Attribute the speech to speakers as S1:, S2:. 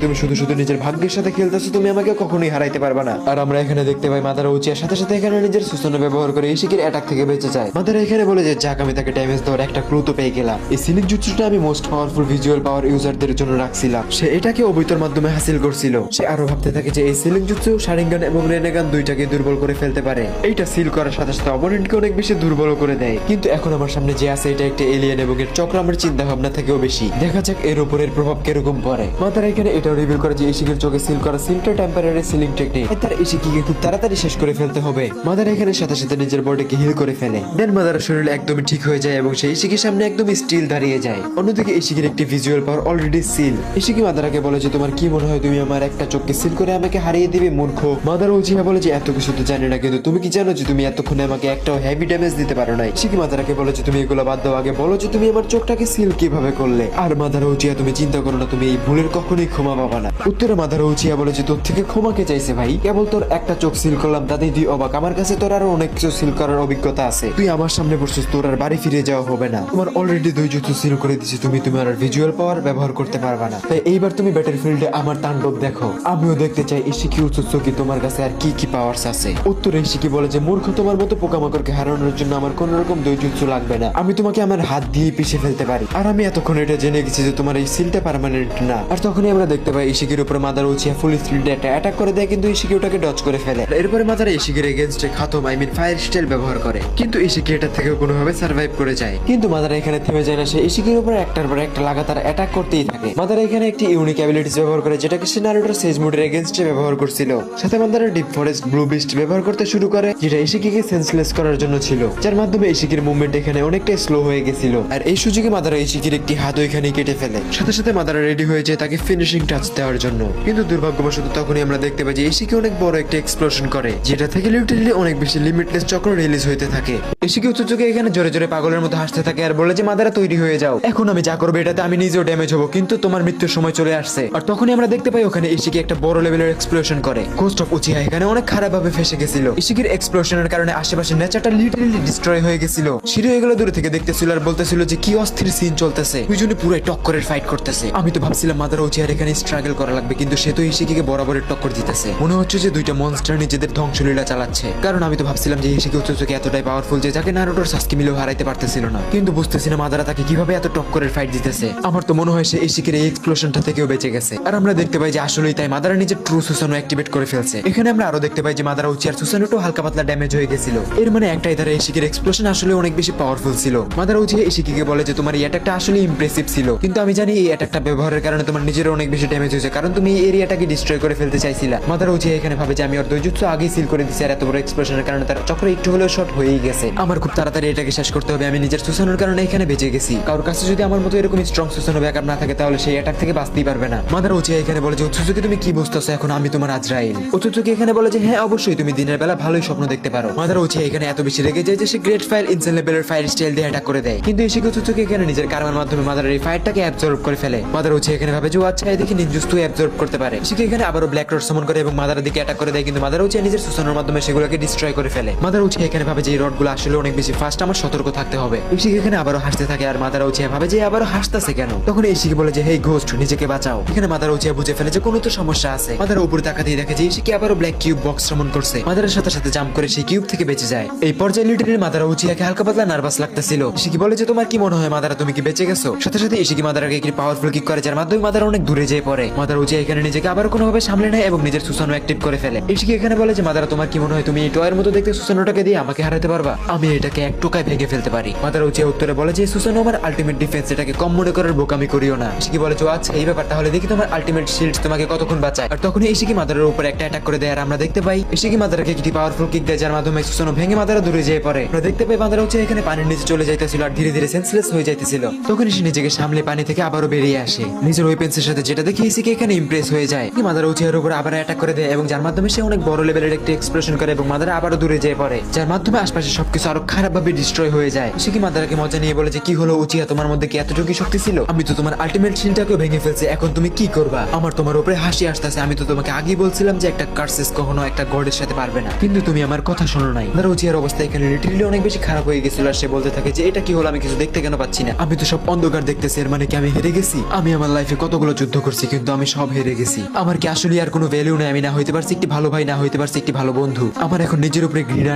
S1: তুমি শুধু শুধু নিজের ভাগ্যের সাথে খেলতেছো, তুমি আমাকে কখনোই হারাইতে পারবে না। আর আমরা এখানে দেখতে পাই মাদারা উচিয়ার সাথে সাথে এখানে নিজের সুসন্ন ব্যবহার করে ইশিকির অ্যাটাক থেকে বেঁচে যায়। মাদারা এখানে বলে যে যাক, আমি তাকে ড্যামেজ দেওয়ার একটা ক্লু তো পেয়ে গেলাম। এই সিলিং জুৎসুটা আমি মোস্ট পাওয়ারফুল ভিজুয়াল পাওয়ার ইউজারদের জন্য রাখছিলাম। সে এটাকে অবৈতর মাধ্যমে হাসিল করছিল। সে আরো ভাবতে থাকে যে এই সিলিং জুৎসু শারিঙ্গান এবং রেনেগান দুইটাকে দুর্বল করে ফেলতে পারে। এইটা সিল করার সাথে সাথে অপোনেন্টকে অনেক বেশি দুর্বল করে দেয়। কিন্তু এখন আমার সামনে যে আছে এটা একটা এলিয়েন এবং এর চক্র আমার চিন্তা ভাবনা থেকেও বেশি। দেখা যাক এর উপরের প্রভাব কিরকম পড়ে। মাদারা এখানে এটাও রিভিল করে যে ইশিকির চোখে সিল করা সিলটা টেম্পোরারি সিলিং টেকনিক। তার ইশিকিকে খুব তাড়াতাড়ি শেষ করে ফেলতে হবে। মাদারা এখানে সাথে সাথে নিজের বডিকে হিল করে ফেলে। দেন মাদারা শরীর একদমই ঠিক হয়ে যায় এবং সেই ইশিকির সামনে একদম স্টিল দাঁড়িয়ে যায়। অন্যদিকে ইশিকির একটি ভিজুয়াল পাওয়ার অলরেডি সিল। ইশিকি মাদারাকে বলে যে তোমার কি মনে হয় তুমি আমার একটা চোখকে সিল করে আমাকে হারিয়ে দিবে মূর্খ? মাদারা উচিয়া বলে যে এত কিছু তো জানি না, কিন্তু তুমি কি জানো যে তুমি এতক্ষণে আমাকে একটাও হেভি ড্যামেজ দিতে পারো না? ইশিকি মাদারাকে বলে যে তুমি এগুলো বাদ দাও, আগে বলো যে তুমি আমার চোখটাকে সিল কিভাবে করলে। আর মাদারা উচিয়া তুমি চিন্তা করো না, তুমি এই ভুলের কখনোই ক্ষমা পাবা না। উত্তরে মাদারা উচিয়া বলে যে তোর থেকে ক্ষমা কে চাইছে ভাই? কেবল তোর একটা চোখ সিল করলাম তাতেই তুই অবাক? আমার কাছে তোর আরো অনেক কিছু সিল করার অভিজ্ঞতা আছে। তুই আমার সামনে বসছিস, তোর আর বাড়ি ফিরে যাওয়া হবে না। তোমার অলরেডি দুই জুতো সিল করে দিচ্ছি, তুমি তোমার ভিজুয়াল পাওয়ার ব্যবহার করতে পারবা না। তাই এইবার তুমি ব্যাটেল ফিল্ডে আমার তাণ্ডব দেখো। আমিও দেখতে চাই ইশিকি উৎসুকি তোমার কাছে আর কি কি পাওয়ারস আছে। উত্তরে ইশিকি বলে যে মূর্খ, তোমার মতো পোকামাকড়কে হারানোর জন্য আমার কোন রকম দৈর্য লাগবে না। আমি তোমাকে আমার হাত দিয়ে পিষে ফেলতে পারি। আর আমি এতক্ষণ এটা জেনে গেছি যে তোমার এই সিলটা পার্মানেন্ট না। আর তখনই আমরা দেখতে পাই ইশিকির উপরে মাদারা উচিয়া ফুল স্পিডে একটা অ্যাটাক করে দেয়, কিন্তু ইশিকি ওটাকে ডজ করে ফেলে। এরপরে মাদারা ইশিকির এগেইনস্টে খাতম ফায়ার স্টাইল ব্যবহার করে, কিন্তু ইশিকি এটা থেকে কোনোভাবে সার্ভাইভ করে যায়। কিন্তু মাদারা এখানে থেমে যায় না, সে ইশিকির উপরে একটার পর একটা লাগাতার অ্যাটাক করতেই থাকে। মাদারা এখানে একটি ইউনিক অ্যাবিলিটিস ব্যবহার করে যেটাকে সে নারুটোর সেজ মোডের এগেইনস্টে ব্যবহার করছিল। সাথে Madara deep forest blue beast ব্যবহার করতে শুরু করে, যেটা ইশিকিকে সেন্সলেস করার জন্য ছিল, যার মাধ্যমে ইশিকির মুভমেন্ট এখানে অনেকটাই স্লো হয়ে গেছিল। আর এই সুযোগে মাদারা ইশিকির একটি হাত ওইখানে কেটে ফেলে। সাথে সাথে মাদারা রেডি হয়ে যায় তাকে ফিনিশিং টাচ দেওয়ার জন্য। কিন্তু দুর্ভাগ্যবশত তখনই আমরা দেখতে পাই যে ইশিকি অনেক বড় একটা এক্সপ্লোশন করে, যেটা থেকে লিটারালি অনেক বেশি লিমিটলেস চক্র রিলিজ হইতে থাকে। ইশিকি উচ্চকে এখানে জোরে জোরে পাগলের মতো হাসতে থাকে আর বলে যে মাদারা তৈরি হয়ে যাও, এখন আমি যা করবো এটাতে আমি নিজেও ড্যামেজ হবো, কিন্তু তোমার মৃত্যুর সময় চলে আসছে। আর তখনই আমরা দেখতে পাই ওখানে ইশিকি একটা বড় লেভেলের এক্সপ্লোশন করে। গোস্ট অফ উচিহা এখানে অনেক খারাপ ভাবে ফেসে গেছিল। ইশিকির এক্সপ্লোশনের কারণে আশেপাশে নেচারটা লিটারালি ডিস্ট্রয় হয়ে গেছিল। শিরো এগুলো দূরে থেকে দেখতেছিল আর বলতেছিল যে কি অস্থির সিন চলতেছে, দুইজনে পুরো টক্করের ফাইট করতেছে। আমি তো ভাবছিলাম মাদারা উচিহার এখানে স্ট্রাগল করা লাগবে, কিন্তু সে তো ইশিকিকে বরাবরের টক্কর দিতেছে। মনে হচ্ছে যে দুইটা মনস্টার নিজেদের ধ্বংসলীলা চালাচ্ছে। কারণ আমি তো ভাবছিলাম যে ইশিকি উচ্চকে এতটাই পাওয়ারফুল যে যাকে নারুটোর সাসকি মিলেও হারাইতে পারতেছিল না, কিন্তু বুঝতেছি না মাদারা তাকে কিভাবে এত টক্করের ফাইট দিতেছে। আমার তো মনে হয় সে ইশিকির এই এক্সপ্লোশনটা থেকেও বেঁচে গেছে। আর আমরা দেখতে পাই যে আসলেই তাই মাদারা নিজের ট্রু সুসানো অ্যাক্টিভেট করে ফেলছে। এখানে আমরা আরো দেখতে পাই যে মাদারা উচিয়ার সুসানোটো হালকা পাতলা ড্যামেজ হয়ে গেছিল। এর মানে একটাই ধারা ইশিকির এক্সপ্লোশন আসলে অনেক বেশি পাওয়ারফুল ছিল। মাদারা উচিয়া ইশিকিকে বলে যে তোমার এই অ্যাটাকটা আসলে ইমপ্রেসিভ ছিল, কিন্তু আমি জানি এই অ্যাটাকটা ব্যবহারের কারণে তোমার নিজের অনেক বেশি ড্যামেজ হয়েছে, কারণ তুমি এই এরিয়াটাকে ডিস্ট্রয় করে ফেলতে চাইছিলা। মাদারা উচিয়া এখানে ভাবে যে আমি ওর দৈজুৎসু আগেই সিল করে দিছি, আর এত বড় এক্সপ্লোশনের কারণে তার চক্র একটু হলেও শর্ট হয়েই গেছে। আমার খুব তাড়াতাড়ি এটাকে শেষ করতে হবে। আমি নিজের সুসানোর কারণে এখানে বেঁচে গেছি। কারোর কাছে যদি আমার মতো এরকম স্ট্রং সুসানো ব্যাকআপ না থাকে তাহলে সেই অ্যাটাক থেকে বাঁচতেই পারবে না। মাদারা উচিয়া এখানে বলে যে উৎসুকি তুমি কি বুঝতেছো, এখন আমি তোমার আজরাইল। উৎসুকি এখানে বলে যে হ্যাঁ অবশ্যই, তুমি দিনের বেলা ভালোই স্বপ্ন দেখতে পারো। মাদারা উচিয়া এখানে এত বেশি রেগে যায় যে সে গ্রেট ফায়ার ইনসেন লেভেলের ফায়ার স্টাইল দিয়ে অ্যাটাক করে দেয়, কিন্তু ইশিকি উৎসুকি এখানে নিজের কারমার মাধ্যমে মাদারার এই ফায়ারটাকে অ্যাবজর্ব করে ফেলে। মাদারা উচিয়া এখানে ভাবে যে আচ্ছা এদিকে নিনজুৎসু অ্যাবজর্ব করতে পারে। ইশিকি এখানে আবারও ব্ল্যাক রড সামন করে এবং মাদারার দিকে অ্যাটাক করে দেয়, কিন্তু মাদারা উচিয়া নিজের সুসানোর মাধ্যমে সেগুলোকে ডিস্ট্রয় করে ফেলে। মাদারা উচিয়া এখানে ভাবে যে এই রডগুলো আসলে অনেক বেশি ফাস্ট, আমার সতর্ক থাকতে হবে। ইশিকি এখানে আবারও হাসতে থাকে আর মাদারা উচিয়া ভাবে যে আবারও হাসতেছে কেন। তখন ইশিকি বলে যে হেই ঘোস্ট, নিজেকে বাঁচাও। এখানে মাদারা উচিয়া বুঝে ফেলে যে কোনো তো সমস্যা আছে। মাদারা উপরে তাকাতেই দেখে যে ইশিকি আবারও ব্ল্যাক কিউব বক্স সামন করছে। মাদারার সাথে সাথে জাম্প করে সেই কিউব থেকে বেঁচে যায়। এই পর্যায়ে লিটারালি মাদারা উচিয়াকে হালকা পাতলা নার্ভাস লাগতেছিল। ইশিকি বলে যে তোমার কি মনে হয় মাদারা, তুমি কি বেঁচে গেছো? সাথে সাথে ইশিকি মাদারাকে একটি পাওয়ারফুল কিক করে, যার মাধ্যমে মাদারা অনেক দূরে যেয়ে পড়ে। মাদারা উচিয়া এখানে নিজেকে আবার কোনোভাবে সামলে নেয় এবং নিজের সুসানো অ্যাক্টিভ করে ফেলে। ইশিকি এখানে বলে যে মাদারা তোমার কি মনে হয় তুমি এই টয়ের মতো দেখতে সুসানোটাকে দিয়ে আমাকে হারাতে পারবা? আমি এটাকে এক টোকায় ভেঙে ফেলতে পারি। মাদারা উচিয়া উত্তরে বলে যে সুসানো আমার আলটিমেট ডিফেন্স, এটাকে কম মনে করার বোকামি করিও না। ইশিকি বলে যে আচ্ছা এই ব্যাপার, তাহলে দেখি তোমার আলটিমেট শিল্ড তোমাকে কতক্ষণ বাঁচায়। আর তখনই ইশিকি মাদারার উপর একটা অ্যাটাক করে দেয় আর আমরা দেখতে পাই ইশিকি মাদারাকে একটি পাওয়ারফুল কিক দেয়, যার মাধ্যমে সুসানো ভেঙে মাদারা দূরে যেয়ে পড়ে। আমরা দেখতে পাই মাদারা উচিয়া এখানে পানির নিচে চলে যাইতেছিল আর ধীরে ধীরে সেন্সলেস হয়ে যাইতেছিল। তখন সে নিজেকে সামলে পানি থেকে আবারও বেরিয়ে আসে নিজের ওয়েপেন্সের সাথে, যেটা দেখে ইশিকি এখানে ইমপ্রেস হয়ে যায়। মাদারা উচিয়ার উপর আবার অ্যাটাক করে দেয় এবং যার মাধ্যমে সে অনেক বড় লেভেলের একটি এক্সপ্লোশন করে এবং মাদারা আবারও দূরে যেয়ে পড়ে, যার মাধ্যমে আশপাশে সবকিছু আরো খারাপ ভাবে ডিস্ট্রয় হয়ে যায়। ইশিকি মাদারাকে মজা নিয়ে বলে যে কি হলো উচিয়া, তোমার মধ্যে কি এতটুকু শক্তি ছিল? আমি তো তোমার আলটিমেট শিলটাকেও ভেঙে ফেলছি, এখন তুমি কি করবা? আমার তোমার উপরে হাসি আসতেছে। আমি তো তোমাকে আগেই বলছিলাম যে একটা কার্সেস কখনো একটা গডের সাথে পারবে না, কিন্তু তুমি আমার কথা শোনো নাই। মাদারা উচিয়ার অবস্থা এখানে লিটারালি অনেক বেশি খারাপ হয়ে গেছিল আর সে বলতে থাকে যে এটা কি হলো, আমি কিছু দেখতে কেন পাচ্ছি না? আমি তো সব অন্ধকার দেখতেছি, এর মানে কি আমি হেরে গেছি? আমি আমার লাইফে কতগুলো যুদ্ধ করছি কিন্তু আমি সব হেরে গেছি। আমার কি আসলে আর কোনো ভ্যালু নেই? আমি না হইতে পারছি একটি ভালো ভাই, না হইতে পারছি একটি ভালো বন্ধু। আমার এখন নিজের উপরে ঘৃণা